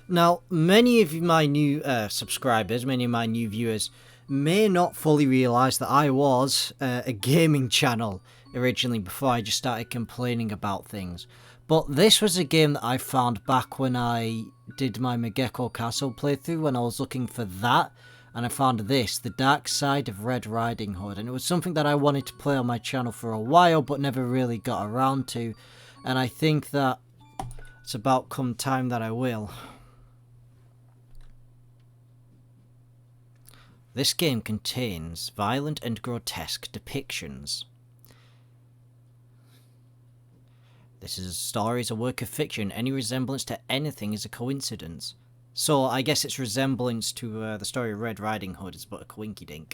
Now, many of my new subscribers, many of my new viewers, may not fully realise that I was a gaming channel originally before I just started complaining about things. But this was a game that I found back when I did my Megekko Castle playthrough, when I was looking for that, and I found this, The Dark Side of Red Riding Hood, and it was something that I wanted to play on my channel for a while, but never really got around to, and I think that it's about come time that I will. This game contains violent and grotesque depictions. This story is a work of fiction. Any resemblance to anything is a coincidence. So I guess its resemblance to the story of Red Riding Hood is but a coinkydink.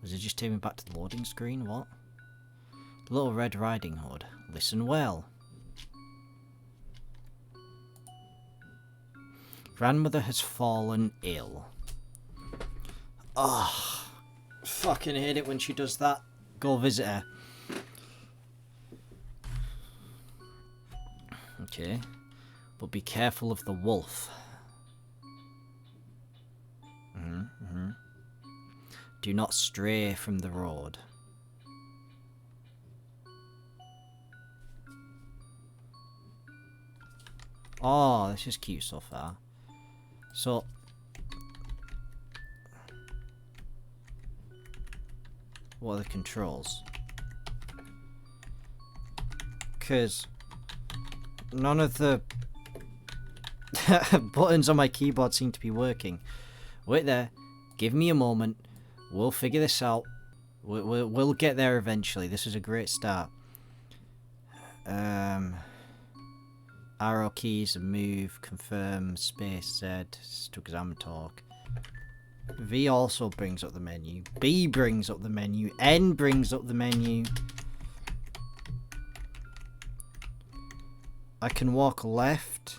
Was it just taking me back to the loading screen? What? Little Red Riding Hood. Listen well. Grandmother has fallen ill. Oh, fucking hate it when she does that. Go visit her. Okay. But be careful of the wolf. Do not stray from the road. Oh, this is cute so far. So, what are the controls? Because none of the buttons on my keyboard seem to be working. Wait there. Give me a moment. We'll figure this out. We'll get there eventually. This is a great start. Arrow keys, move, confirm, space, Z, to examine, talk. V also brings up the menu. B brings up the menu. N brings up the menu. I can walk left,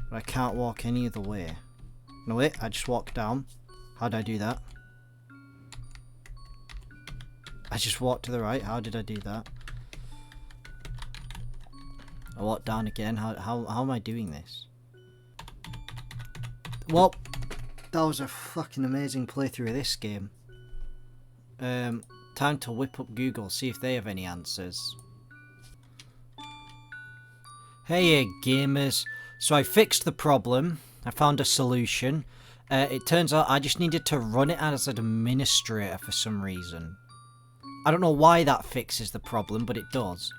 but I can't walk any other way. No wait, I just walked down. How did I do that? I just walked to the right. How did I do that? I walked down again. How am I doing this? Well, that was a fucking amazing playthrough of this game. Time to whip up Google, see if they have any answers. Hey gamers. So I fixed the problem. I found a solution. It turns out I just needed to run it as an administrator for some reason. I don't know why that fixes the problem, but it does.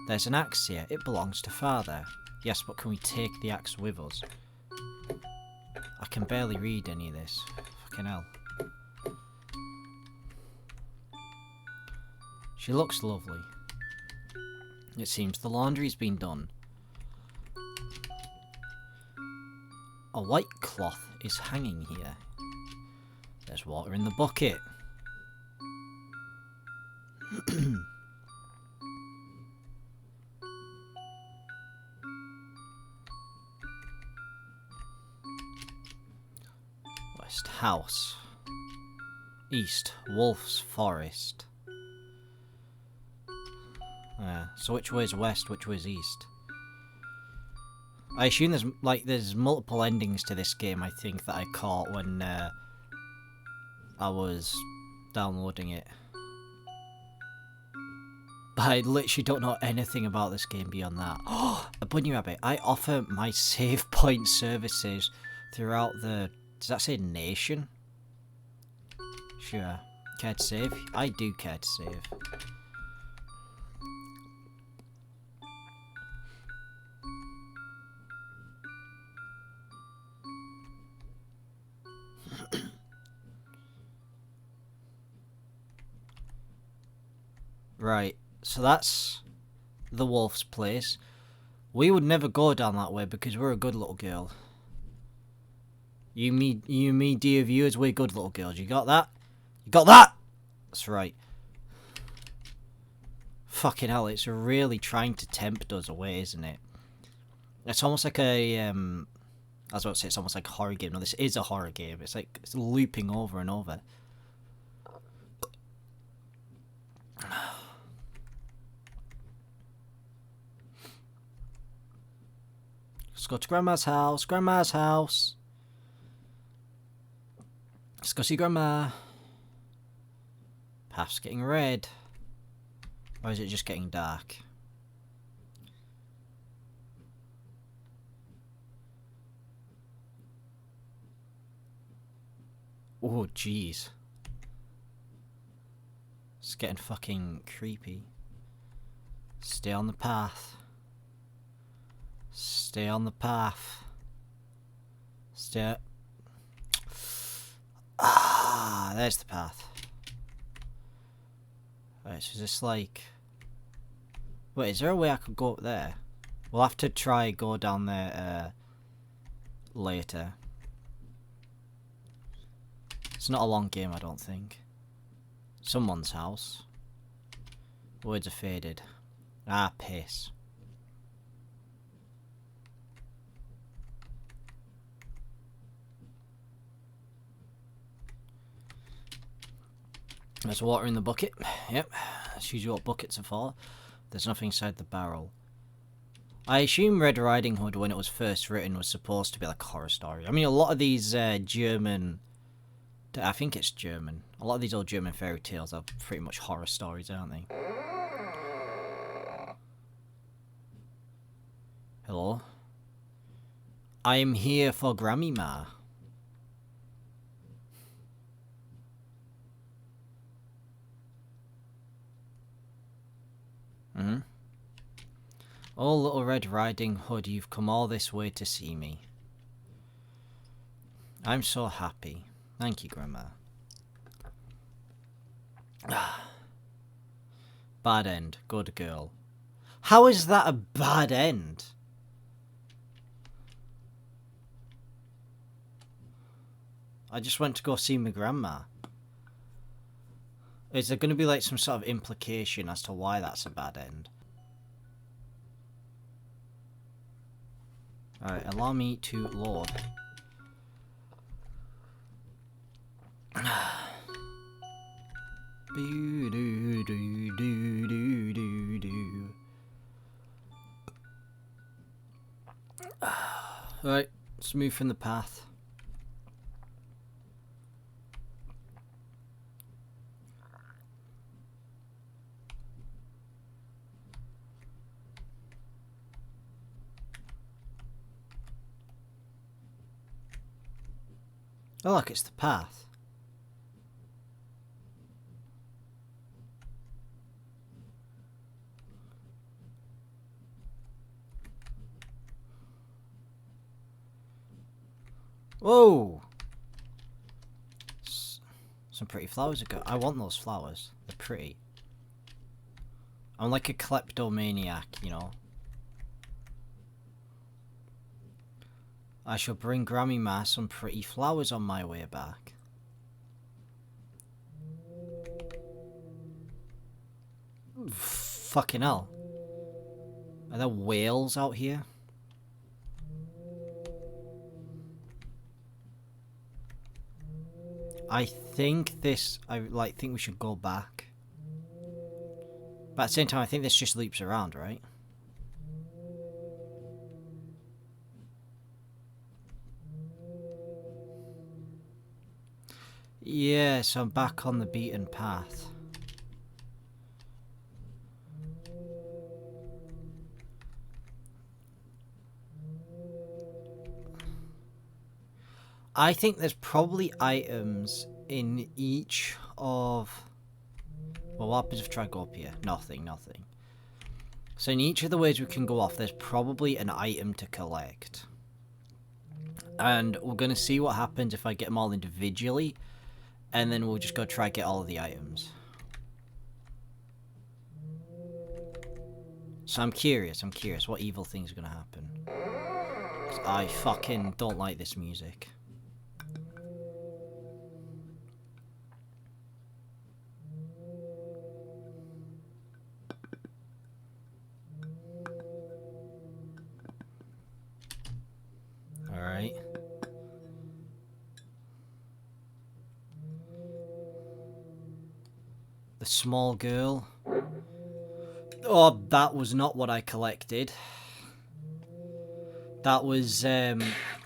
There's an axe here. It belongs to father. Yes, but can we take the axe with us? I can barely read any of this. Fucking hell. She looks lovely. It seems the laundry's been done. A white cloth is hanging here. There's water in the bucket. West house. East, Wolf's Forest. So which way is west, which way is east? I assume there's multiple endings to this game, I think, that I caught when I was downloading it. But I literally don't know anything about this game beyond that. Oh, a bunny rabbit. I offer my save point services throughout the... Does that say nation? Sure. Care to save? I do care to save. Right, so that's the wolf's place. We would never go down that way because we're a good little girl. You, me, dear viewers, we're good little girls. You got that? You got that? That's right. Fucking hell, it's really trying to tempt us away, isn't it? It's almost like a I was about to say it's almost like a horror game. No, this is a horror game. It's like it's looping over and over. Let's go to Grandma's house. Grandma's house. Let's go see Grandma. Path's getting red. Or is it just getting dark? Oh, jeez. It's getting fucking creepy. Stay on the path. Stay on the path. Stay. Ah, there's the path. Right, so is this like... Wait, is there a way I could go up there? We'll have to try go down there later. It's not a long game, I don't think. Someone's house. Words are faded. Ah, piss. There's water in the bucket. Yep, that's usually what buckets are for. There's nothing inside the barrel. I assume Red Riding Hood, when it was first written, was supposed to be like a horror story. I mean, a lot of these German... I think it's German. A lot of these old German fairy tales are pretty much horror stories, aren't they? Hello? I am here for Grammy Ma. Oh, little Red Riding Hood, you've come all this way to see me. I'm so happy. Thank you, Grandma. Bad end. Good girl. How is that a bad end? I just went to go see my grandma. Is there going to be like some sort of implication as to why that's a bad end? Alright, allow me to load. Alright, let's move from the path. Oh look, it's the path. Whoa! Some pretty flowers. I want those flowers. They're pretty. I'm like a kleptomaniac, you know. I shall bring Grammy Ma some pretty flowers on my way back. Fucking hell. Are there whales out here? I think think we should go back. But at the same time, I think this just loops around, right? Yeah, so I'm back on the beaten path. I think there's probably items in each of... Well, what happens if I try to go up here? Nothing. So in each of the ways we can go off, there's probably an item to collect. And we're going to see what happens if I get them all individually. And then we'll just go try to get all of the items. So I'm curious what evil things are going to happen. 'Cause I fucking don't like this music. Right. The small girl. Oh, that was not what I collected. That was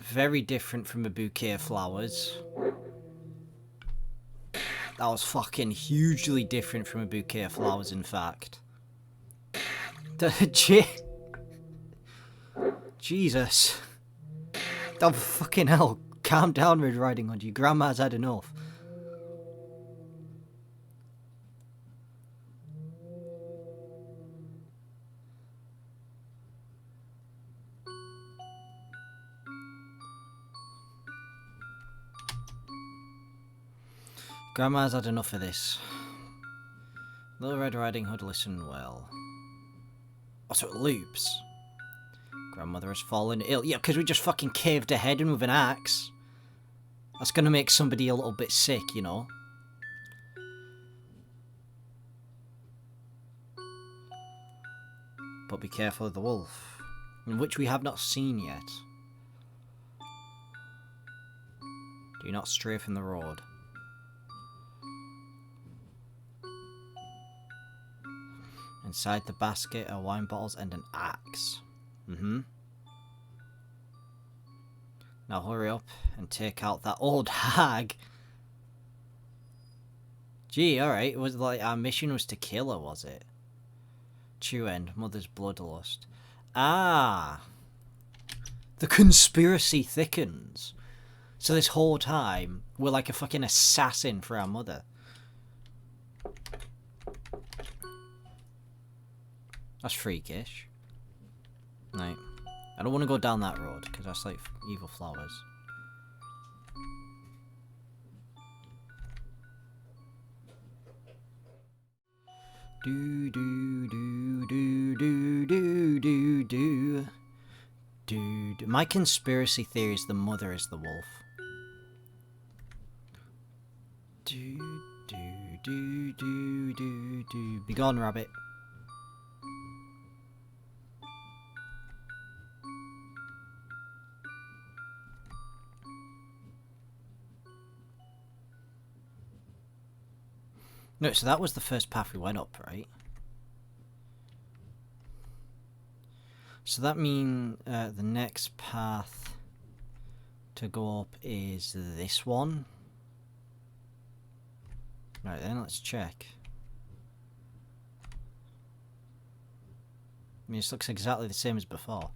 very different from a bouquet of flowers. That was fucking hugely different from a bouquet of flowers, in fact. Jesus. Oh, fucking hell. Calm down, Red Riding Hood. Your grandma's had enough. Grandma's had enough of this. Little Red Riding Hood, listen well. Oh, so it loops. Grandmother has fallen ill. Yeah, because we just fucking caved her head in with an axe. That's going to make somebody a little bit sick, you know. But be careful of the wolf, in which we have not seen yet. Do not stray from the road. Inside the basket are wine bottles and an axe. Now hurry up and take out that old hag. Gee, alright. It was like our mission was to kill her, was it? True end. Mother's bloodlust. Ah! The conspiracy thickens. So this whole time, we're like a fucking assassin for our mother. That's freakish. Right. I don't want to go down that road, because that's like evil flowers. Do do do do do do do do do. My conspiracy theory is the mother is the wolf. Do do do do do do. Be gone, rabbit. No, so that was the first path we went up, right? So that means the next path to go up is this one. Right then, let's check. I mean, this looks exactly the same as before.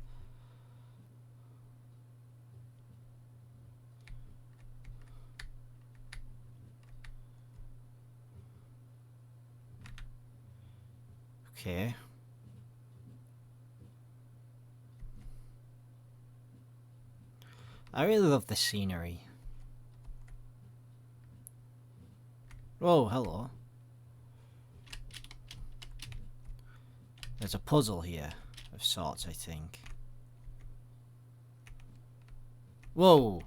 Okay. I really love the scenery. Oh, hello. There's a puzzle here of sorts, I think. Whoa!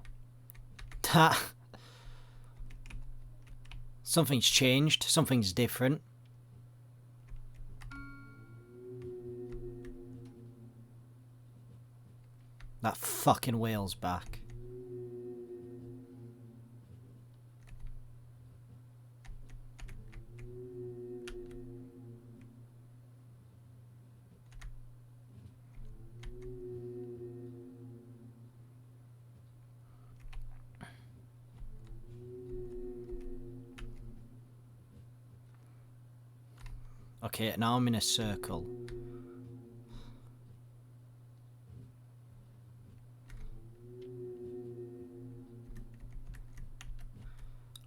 Something's changed. Something's different. That fucking whale's back. Okay, now I'm in a circle.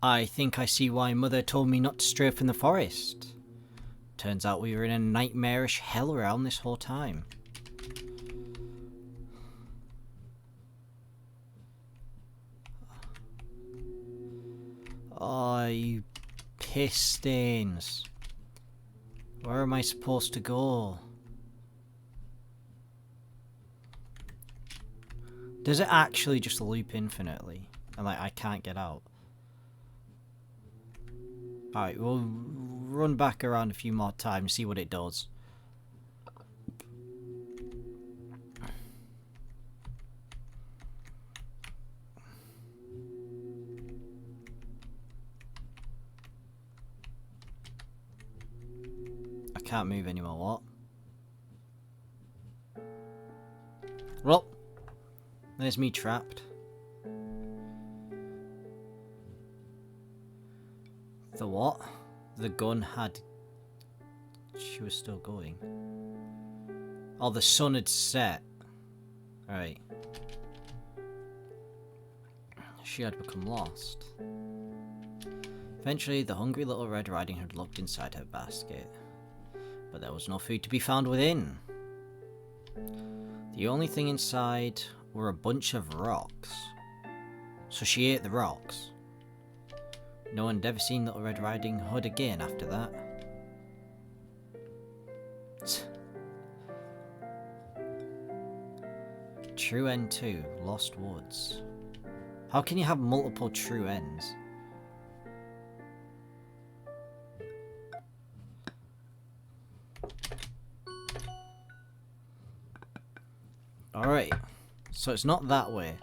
I think I see why Mother told me not to stray from the forest. Turns out we were in a nightmarish hell around this whole time. Oh, you piss stains. Where am I supposed to go? Does it actually just loop infinitely? And like, I can't get out? Alright, we'll run back around a few more times, see what it does. can't move anymore, what? Well, there's me trapped. The what? The gun had... She was still going. Oh, the sun had set. Right. She had become lost. Eventually, the hungry little Red Riding Hood looked inside her basket. But there was no food to be found within. The only thing inside were a bunch of rocks. So she ate the rocks. No one had ever seen Little Red Riding Hood again after that. True End 2, Lost Woods. How can you have multiple true ends? Alright, so it's not that way.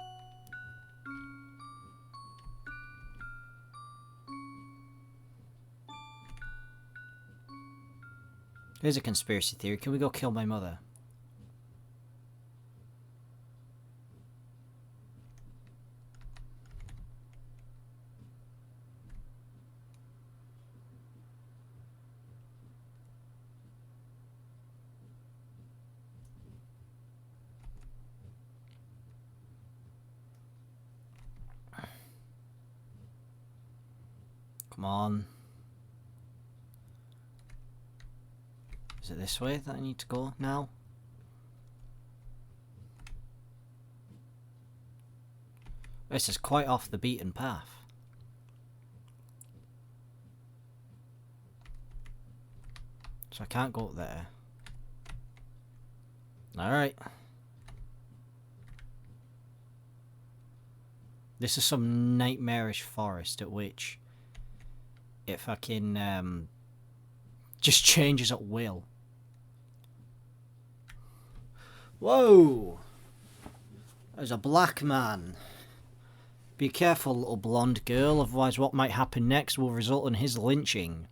Here's a conspiracy theory. Can we go kill my mother? Come on. Is it this way that I need to go now? This is quite off the beaten path. So I can't go up there. Alright. This is some nightmarish forest at which it fucking just changes at will. Whoa! There's a black man. Be careful, little blonde girl, otherwise what might happen next will result in his lynching.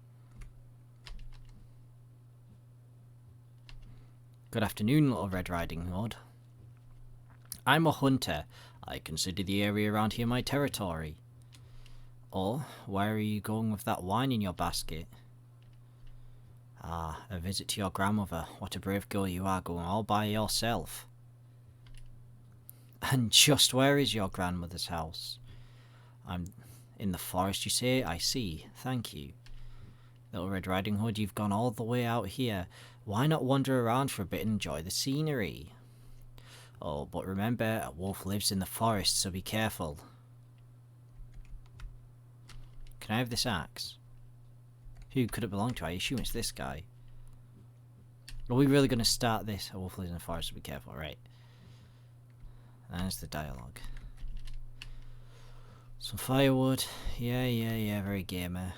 Good afternoon, Little Red Riding Hood. I'm a hunter. I consider the area around here my territory. Or, where are you going with that wine in your basket? Ah, a visit to your grandmother. What a brave girl you are, going all by yourself. And just where is your grandmother's house? I'm in the forest, you say? I see. Thank you. Little Red Riding Hood, you've gone all the way out here. Why not wander around for a bit and enjoy the scenery? Oh, but remember, a wolf lives in the forest, so be careful. Can I have this axe? Who could it belong to? I assume it's this guy. Are we really going to start this? A wolf lives in the forest, so be careful. Right. There's the dialogue. Some firewood. Yeah, very gamer.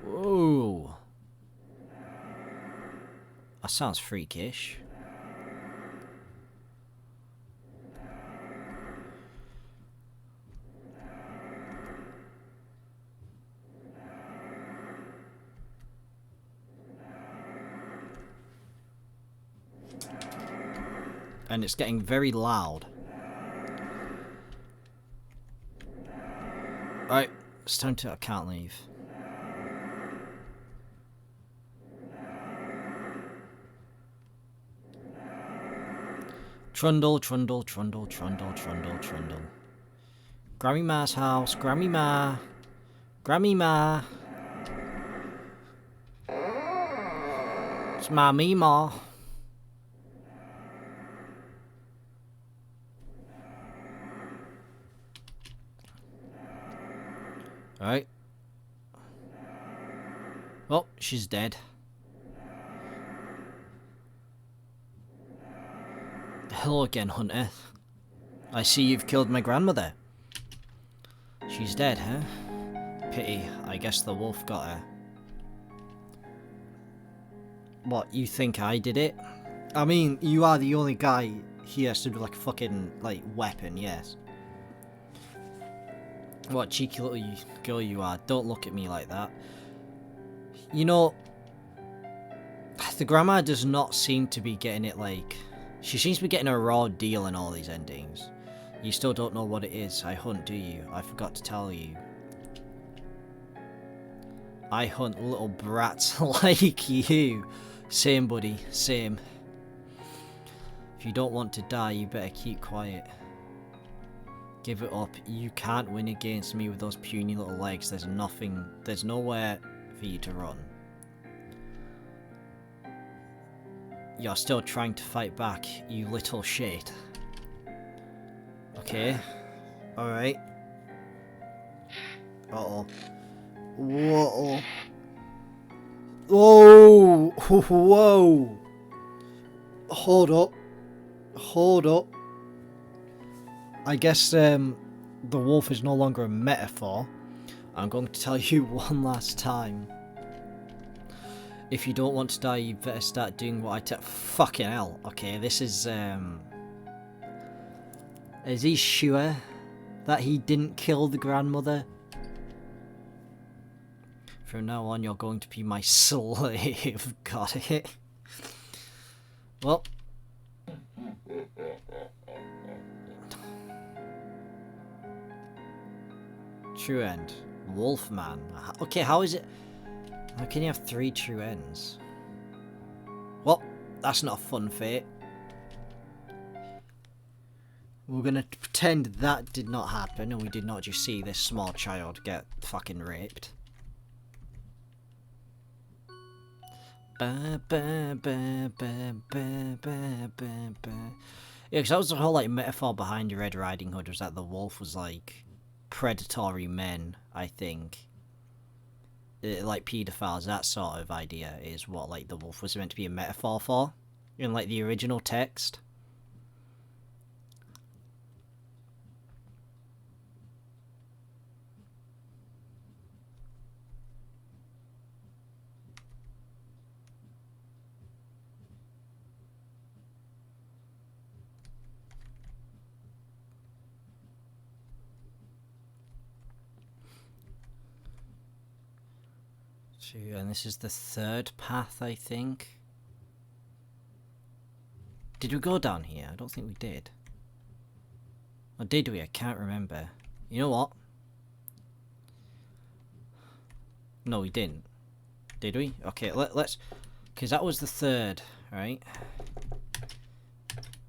Whoa. That sounds freakish. And it's getting very loud. Right, it's time to... I can't leave. Trundle, trundle, trundle, trundle, trundle, trundle. Grammy Ma's house, Grammy Ma. Grammy Ma. It's Mammy Ma. Alright. Oh, she's dead. Hello again, Hunter. I see you've killed my grandmother. She's dead, huh? Pity. I guess the wolf got her. What, you think I did it? I mean, you are the only guy here to do like a fucking, like, weapon, yes. What cheeky little girl you are. Don't look at me like that. You know, the grandma does not seem to be getting it like... She seems to be getting a raw deal in all these endings. You still don't know what it is. I hunt, do you? I forgot to tell you. I hunt little brats like you. Same, buddy. Same. If you don't want to die, you better keep quiet. Give it up. You can't win against me with those puny little legs. There's nothing... There's nowhere for you to run. You're still trying to fight back, you little shit. Okay. Alright. Uh-oh. Whoa. Whoa! Whoa! Hold up. Hold up. I guess the wolf is no longer a metaphor. I'm going to tell you one last time. If you don't want to die, you better start doing what I tell. Fucking hell. Okay, this is he sure that he didn't kill the grandmother? From now on, you're going to be my slave. Got it? Well. True end. Wolfman. Okay, how is it? How can you have 3 true ends? Well, that's not a fun fate. We're gonna pretend that did not happen and we did not just see this small child get fucking raped. Yeah, because that was the whole like metaphor behind Red Riding Hood, was that the wolf was like predatory men, I think. Like paedophiles, that sort of idea is what like the wolf was meant to be a metaphor for in like the original text. And this is the 3rd path, I think. Did we go down here? I don't think we did. Or did we? I can't remember. You know what? No, we didn't. Did we? Okay, let's... Because that was the 3rd, right?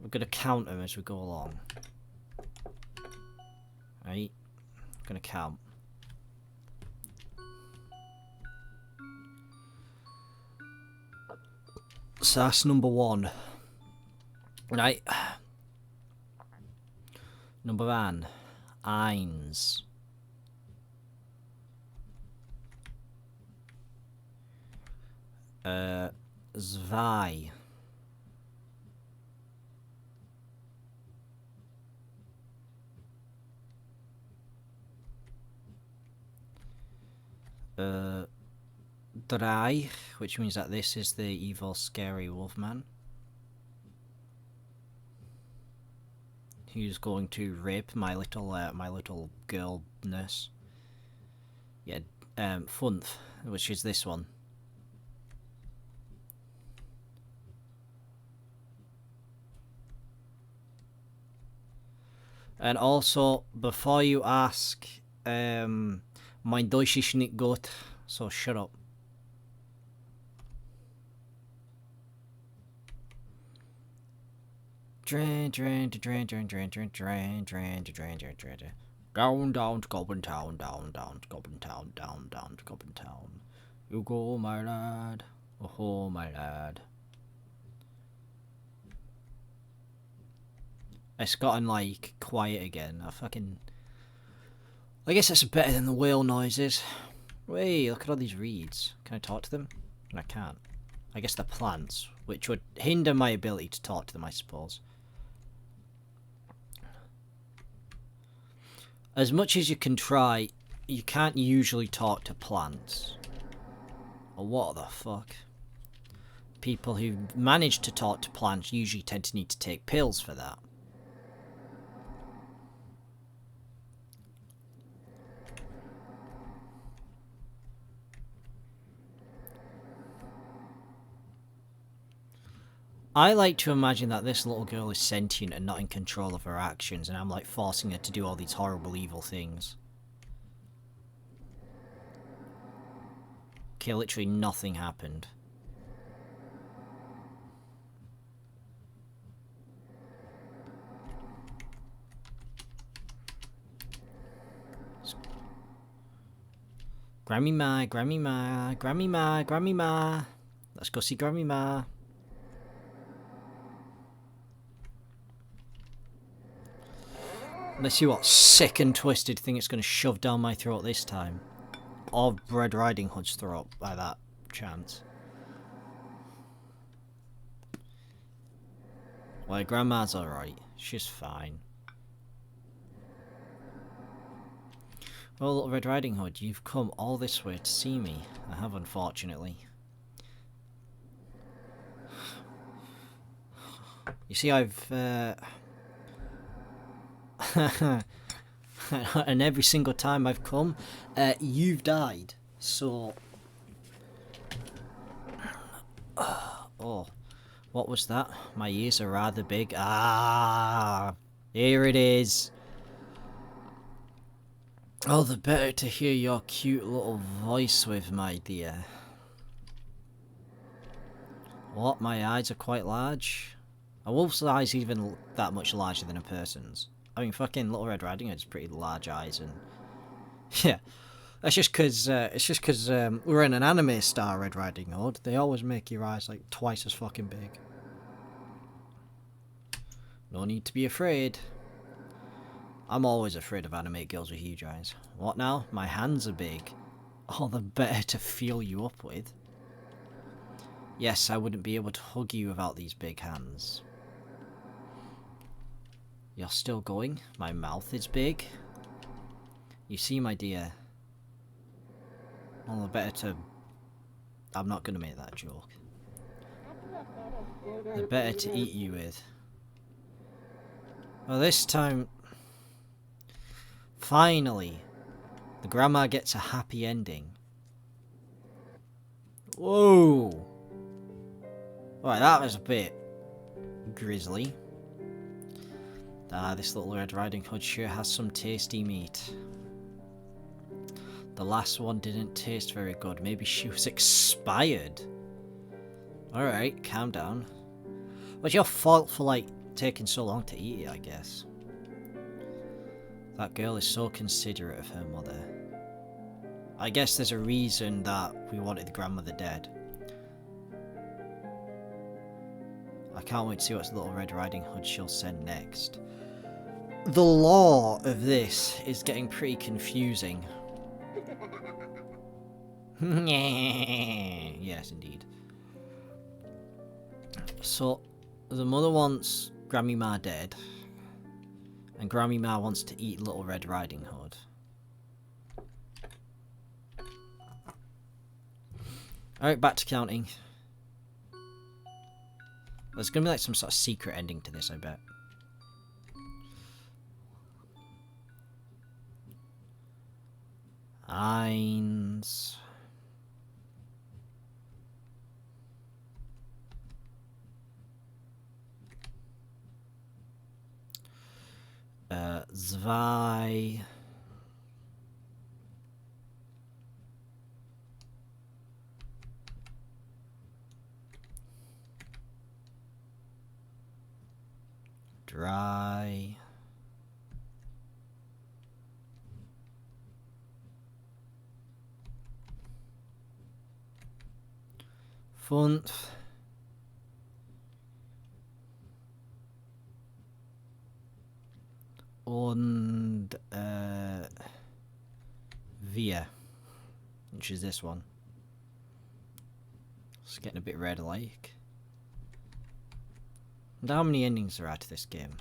We're going to count them as we go along. Right? I'm going to count. So that's number 1. Right. Number 1. Eins. Zwei. Drei, which means that this is the evil, scary wolfman. Who's going to rape my little girlness. Yeah, Funth, which is this one. And also, before you ask, mein Deutsch ist nicht gut, so shut up. Down, down to Goblin Town, down to Goblin Town, down to Goblin Town. You go, my lad. Oh, my lad. It's gotten, like, quiet again. I guess that's better than the whale noises. Wait, look at all these reeds. Can I talk to them? I can't. I guess they're plants, which would hinder my ability to talk to them, I suppose. As much as you can try, you can't usually talk to plants. Or what the fuck? People who manage to talk to plants usually tend to need to take pills for that. I like to imagine that this little girl is sentient and not in control of her actions, and I'm like forcing her to do all these horrible evil things. Okay, literally nothing happened. Grammy Ma, Grammy Ma, Grammy Ma, Grammy Ma. Let's go see Grammy Ma. Let's see what sick and twisted thing it's going to shove down my throat this time. Or Red Riding Hood's throat by that chance. Well, Grandma's alright. She's fine. Well, little Red Riding Hood, you've come all this way to see me. I have, unfortunately. You see, I've... and every single time I've come, you've died. So... Oh, what was that? My ears are rather big. Ah, here it is. Oh, the better to hear your cute little voice with, my dear. What, my eyes are quite large? A wolf's eyes even that much larger than a person's. I mean, fucking Little Red Riding Hood's pretty large eyes, and... Yeah. That's just because, we're in an anime star, Red Riding Hood. They always make your eyes, like, twice as fucking big. No need to be afraid. I'm always afraid of anime girls with huge eyes. What now? My hands are big. All the better to feel you up with. Yes, I wouldn't be able to hug you without these big hands. You're still going? My mouth is big? You see, my dear... Well, the better to... I'm not going to make that joke. The better to eat you with. Well, this time... Finally! The grandma gets a happy ending. Whoa! Right, that was a bit... grisly. Ah, this little Red Riding Hood sure has some tasty meat. The last one didn't taste very good. Maybe she was expired. Alright, calm down. What's your fault for, like, taking so long to eat it, I guess? That girl is so considerate of her mother. I guess there's a reason that we wanted the grandmother dead. I can't wait to see what Little Red Riding Hood she'll send next. The lore of this is getting pretty confusing. Yes, indeed. So, the mother wants Grammy Ma dead, and Grammy Ma wants to eat Little Red Riding Hood. Alright, back to counting. There's gonna be like some sort of secret ending to this, I bet. Eins. Zwei. Drei. Fünf. Und wir, which is this one. It's getting a bit red like. And how many endings there are to this game?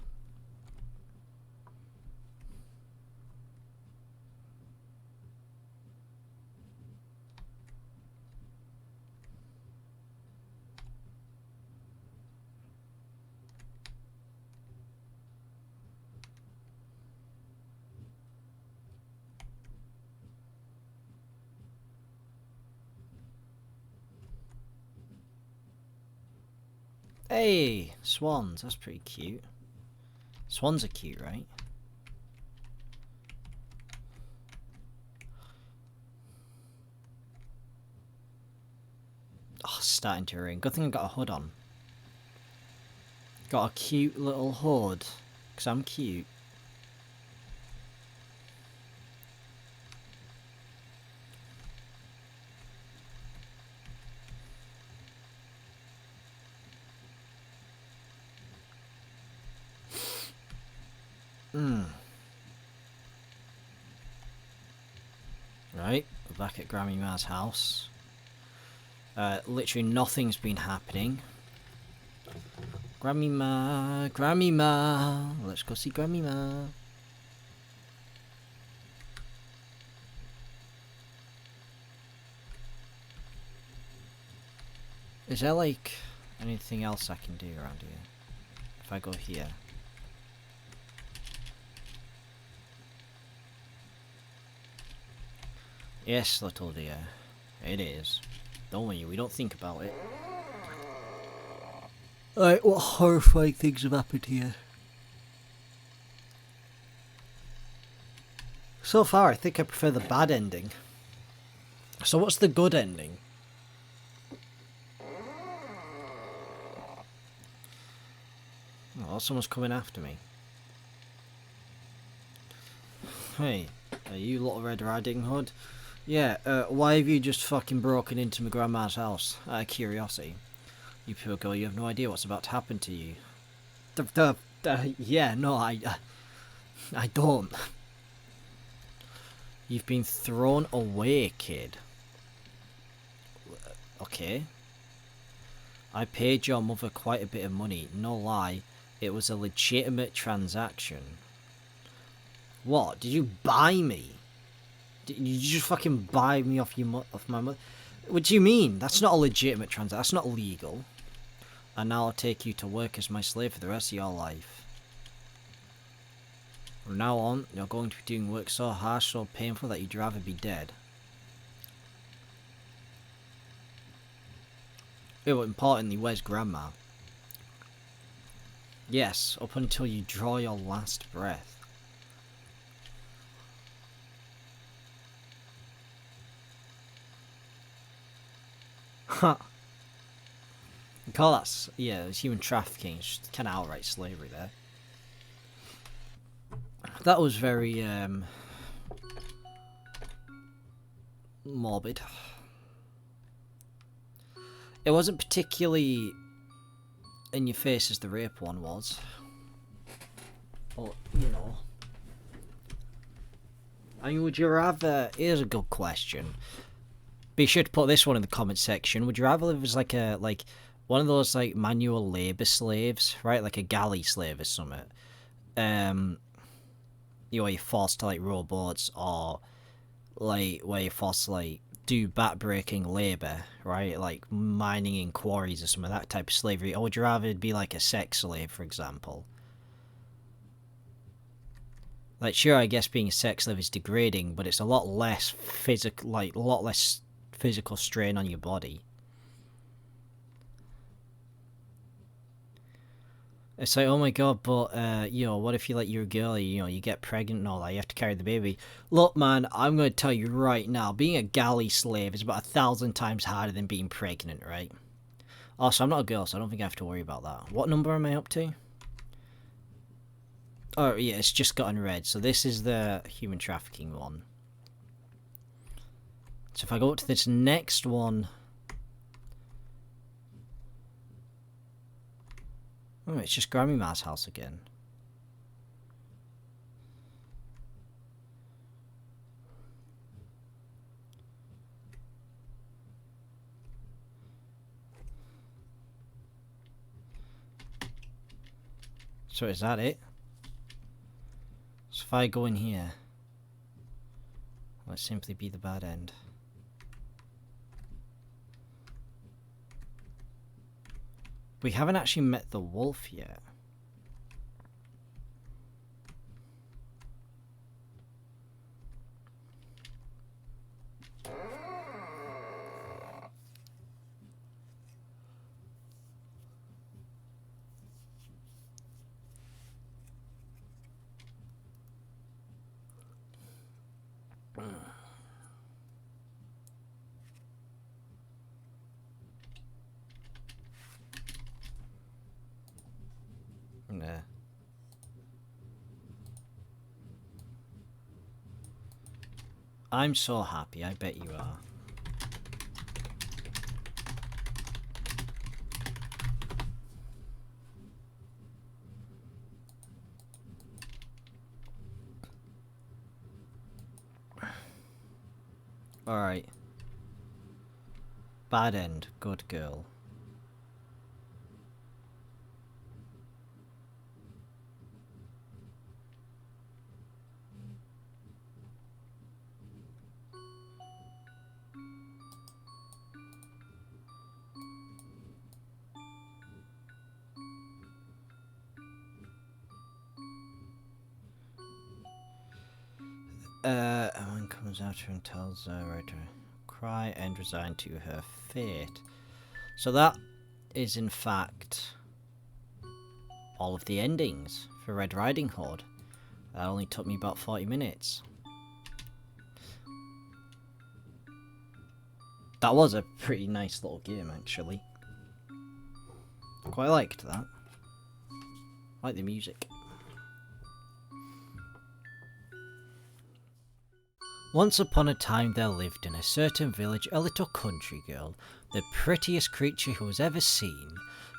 Hey, swans. That's pretty cute. Swans are cute, right? Oh, it's starting to rain. Good thing I got a hood on. Got a cute little hood. Because I'm cute. Right, we're back at Grammy Ma's house. Literally nothing's been happening. Grammy Ma, let's go see Grammy Ma. Is there like anything else I can do around here? If I go here. Yes, little dear. It is. Don't worry, we don't think about it. Alright, what horrifying things have happened here? So far, I think I prefer the bad ending. So what's the good ending? Oh, someone's coming after me. Hey, are you Little Red Riding Hood? Yeah, why have you just fucking broken into my grandma's house? Out of curiosity. You poor girl, you have no idea what's about to happen to you. Yeah, no, I don't. You've been thrown away, kid. Okay. I paid your mother quite a bit of money, no lie. It was a legitimate transaction. What? Did you buy me? Did you just fucking buy me off my mother? What do you mean? That's not a legitimate transaction. That's not legal. And now I'll take you to work as my slave for the rest of your life. From now on, you're going to be doing work so harsh, so painful that you'd rather be dead. Yeah, but importantly, where's Grandma? Yes, up until you draw your last breath. Huh. You call that, yeah, it's human trafficking. It's just kind of outright slavery there. That was very, morbid. It wasn't particularly in your face as the rape one was. But, you know. I mean, would you rather... Here's a good question. Be sure to put this one in the comment section. Would you rather live as like a, one of those, manual labour slaves, right? Like a galley slave or something. Where you're forced to, robots, or, where you're forced to, do back-breaking labour, right? Like mining in quarries or some of that type of slavery. Or would you rather be like a sex slave, for example? Sure, I guess being a sex slave is degrading, but it's a lot less physical, a lot less physical strain on your body. It's like, oh my god, but, what if you're a girl, you get pregnant and all that, you have to carry the baby. Look, man, I'm going to tell you right now, being a galley slave is about 1,000 times harder than being pregnant, right? Also, I'm not a girl, so I don't think I have to worry about that. What number am I up to? Oh, yeah, it's just gotten red, so this is the human trafficking one. So if I go up to this next one... Oh, it's just Grammy Ma's house again. So is that it? So if I go in here, let's simply be the bad end. We haven't actually met the wolf yet. Nah. I'm so happy, I bet you are. Alright. Bad end, good girl. One comes after and tells her to cry and resign to her fate. So that is in fact all of the endings for Red Riding Hood. That only took me about 40 minutes. That was a pretty nice little game, actually. Quite liked that. I like the music. Once upon a time there lived in a certain village a little country girl, the prettiest creature who was ever seen.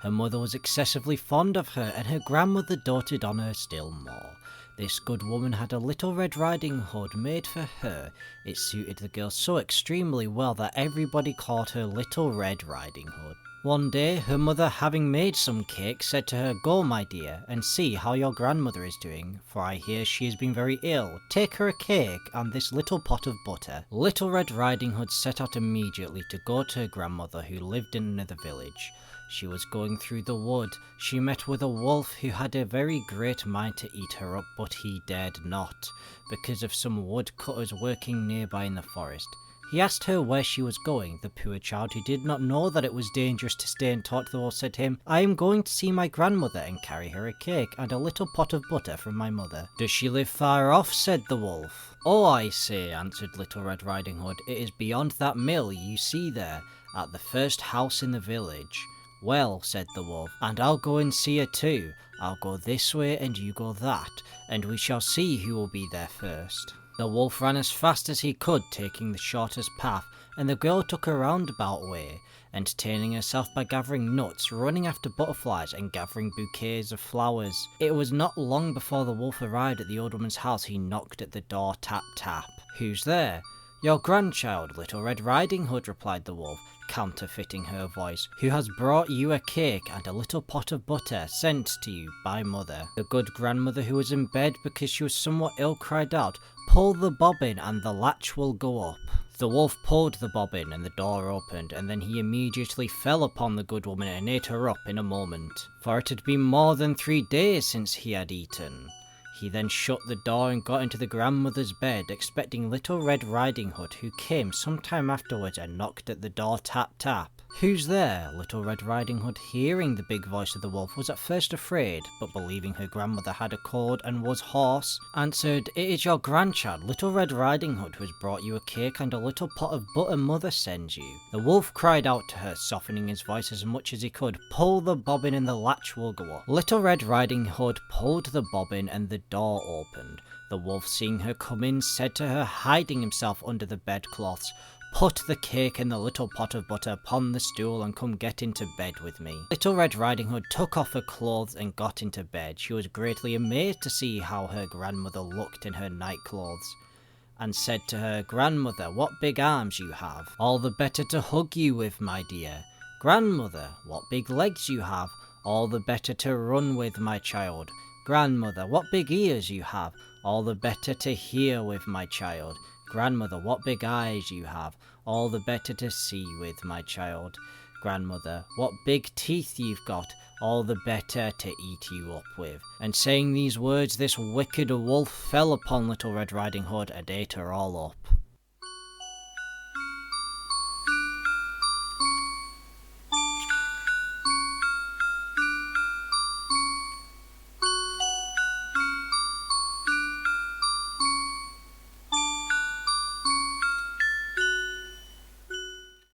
Her mother was excessively fond of her, and her grandmother doted on her still more. This good woman had a little Red Riding Hood made for her. It suited the girl so extremely well that everybody called her Little Red Riding Hood. One day, her mother, having made some cake, said to her, "Go, my dear, and see how your grandmother is doing, for I hear she has been very ill. Take her a cake and this little pot of butter." Little Red Riding Hood set out immediately to go to her grandmother, who lived in another village. She was going through the wood. She met with a wolf who had a very great mind to eat her up, but he dared not, because of some woodcutters working nearby in the forest. He asked her where she was going. The poor child, who did not know that it was dangerous to stay and talk to the wolf, said to him, "I am going to see my grandmother and carry her a cake and a little pot of butter from my mother." "Does she live far off?" said the wolf. "Oh, I say," answered Little Red Riding Hood, "it is beyond that mill you see there, at the first house in the village." "Well," said the wolf, "and I'll go and see her too. I'll go this way and you go that, and we shall see who will be there first." The wolf ran as fast as he could, taking the shortest path, and the girl took a roundabout way, entertaining herself by gathering nuts, running after butterflies, and gathering bouquets of flowers. It was not long before the wolf arrived at the old woman's house. He knocked at the door, tap, tap. "Who's there?" "Your grandchild, Little Red Riding Hood," replied the wolf, counterfeiting her voice, "who has brought you a cake and a little pot of butter sent to you by mother." The good grandmother, who was in bed because she was somewhat ill, cried out, "Pull the bobbin and the latch will go up." The wolf pulled the bobbin and the door opened, and then he immediately fell upon the good woman and ate her up in a moment, for it had been more than 3 days since he had eaten. He then shut the door and got into the grandmother's bed, expecting Little Red Riding Hood, who came some time afterwards and knocked at the door, tap, tap. "Who's there?" Little Red Riding Hood, hearing the big voice of the wolf, was at first afraid, but believing her grandmother had a cold and was hoarse, answered, "It is your grandchild, Little Red Riding Hood, who has brought you a cake and a little pot of butter mother sends you." The wolf cried out to her, softening his voice as much as he could, "Pull the bobbin and the latch will go up." Little Red Riding Hood pulled the bobbin and the door opened. The wolf, seeing her come in, said to her, hiding himself under the bedclothes, "Put the cake and the little pot of butter upon the stool and come get into bed with me." Little Red Riding Hood took off her clothes and got into bed. She was greatly amazed to see how her grandmother looked in her night clothes, and said to her, "Grandmother, what big arms you have, all the better to hug you with, my dear." "Grandmother, what big legs you have, all the better to run with, my child." "Grandmother, what big ears you have, all the better to hear with, my child." "Grandmother, what big eyes you have, all the better to see with, my child." "Grandmother, what big teeth you've got, all the better to eat you up with." And saying these words, this wicked wolf fell upon Little Red Riding Hood and ate her all up.